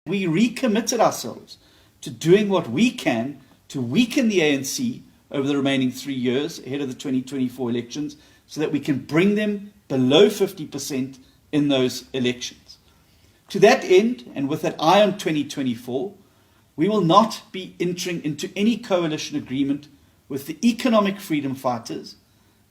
We recommitted ourselves to doing what we can to weaken the ANC over the remaining 3 years ahead of the 2024 elections so that we can bring them below 50% in those elections. To that end, and with an eye on 2024, we will not be entering into any coalition agreement with the Economic Freedom Fighters,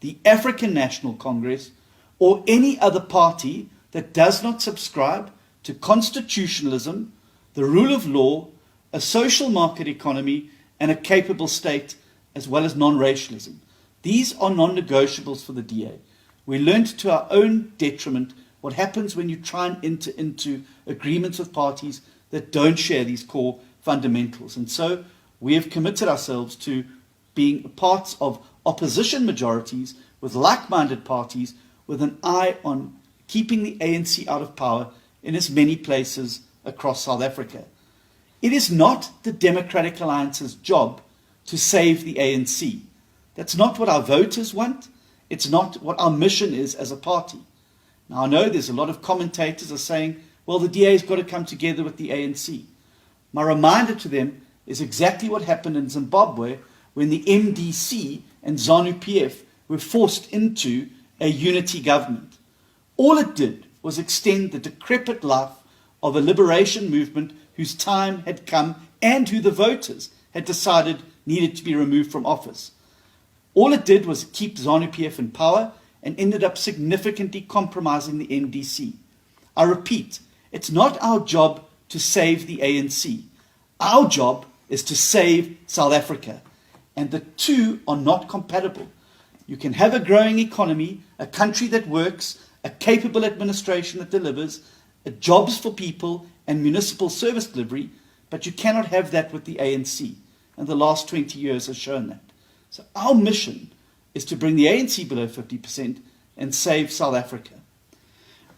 the African National Congress, or any other party that does not subscribe to constitutionalism, the rule of law, a social market economy, and a capable state, as well as non-racialism. These are non-negotiables for the DA. We learned to our own detriment what happens when you try and enter into agreements with parties that don't share these core fundamentals. And so we have committed ourselves to being parts of opposition majorities with like-minded parties with an eye on keeping the ANC out of power in as many places across South Africa. It is not the Democratic Alliance's job to save the ANC. That's not what our voters want. It's not what our mission is as a party. Now, I know there's a lot of commentators are saying, well, the DA's got to come together with the ANC. My reminder to them is exactly what happened in Zimbabwe when the MDC and ZANU-PF were forced into a unity government. All it did was extend the decrepit life of a liberation movement whose time had come and who the voters had decided needed to be removed from office. All it did was keep ZANU-PF in power and ended up significantly compromising the MDC. I repeat, it's not our job to save the ANC. Our job is to save South Africa. And the two are not compatible. You can have a growing economy, a country that works, a capable administration that delivers, jobs for people and municipal service delivery, but you cannot have that with the ANC. And the last 20 years has shown that. So our mission is to bring the ANC below 50% and save South Africa.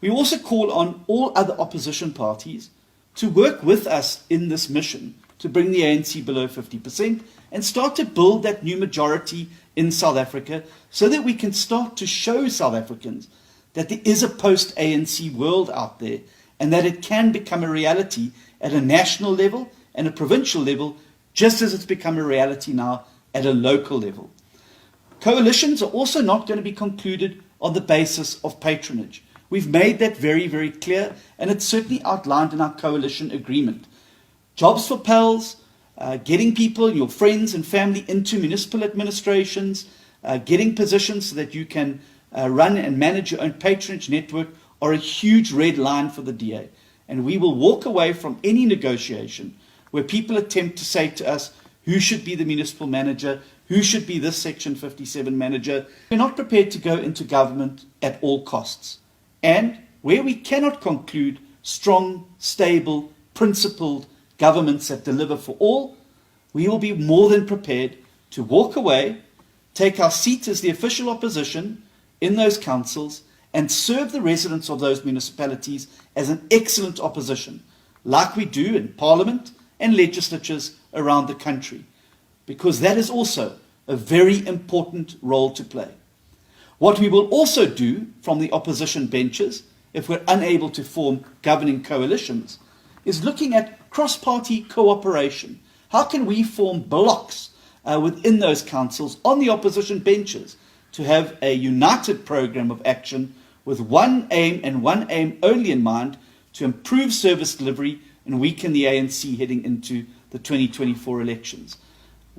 We also call on all other opposition parties to work with us in this mission to bring the ANC below 50% and start to build that new majority in South Africa so that we can start to show South Africans that there is a post-ANC world out there and that it can become a reality at a national level and a provincial level, just as it's become a reality now at a local level. Coalitions are also not going to be concluded on the basis of patronage. We've made that very, very clear, and it's certainly outlined in our coalition agreement. Jobs for pals, getting people, your friends and family into municipal administrations, getting positions so that you can run and manage your own patronage network are a huge red line for the DA. And we will walk away from any negotiation where people attempt to say to us, who should be the municipal manager, who should be this Section 57 manager. We're not prepared to go into government at all costs. And where we cannot conclude strong, stable, principled governments that deliver for all, we will be more than prepared to walk away, take our seat as the official opposition in those councils, and serve the residents of those municipalities as an excellent opposition, like we do in Parliament and legislatures around the country, because that is also a very important role to play. What we will also do from the opposition benches, if we're unable to form governing coalitions, is looking at cross-party cooperation. How can we form blocks within those councils on the opposition benches to have a united program of action with one aim and one aim only in mind, to improve service delivery and weaken the ANC heading into the 2024 elections.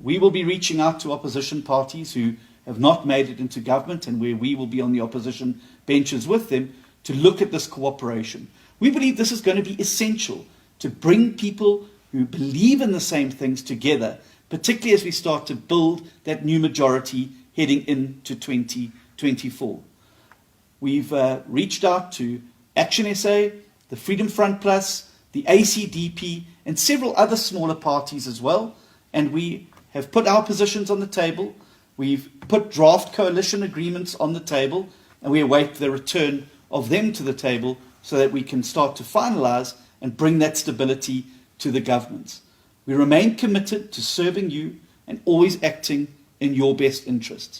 We will be reaching out to opposition parties who have not made it into government and where we will be on the opposition benches with them to look at this cooperation. We believe this is going to be essential to bring people who believe in the same things together, particularly as we start to build that new majority heading into 2024. We've reached out to Action SA, the Freedom Front Plus, the ACDP, and several other smaller parties as well, and we have put our positions on the table. We've put draft coalition agreements on the table, and we await the return of them to the table so that we can start to finalize and bring that stability to the governments. We remain committed to serving you and always acting in your best interests.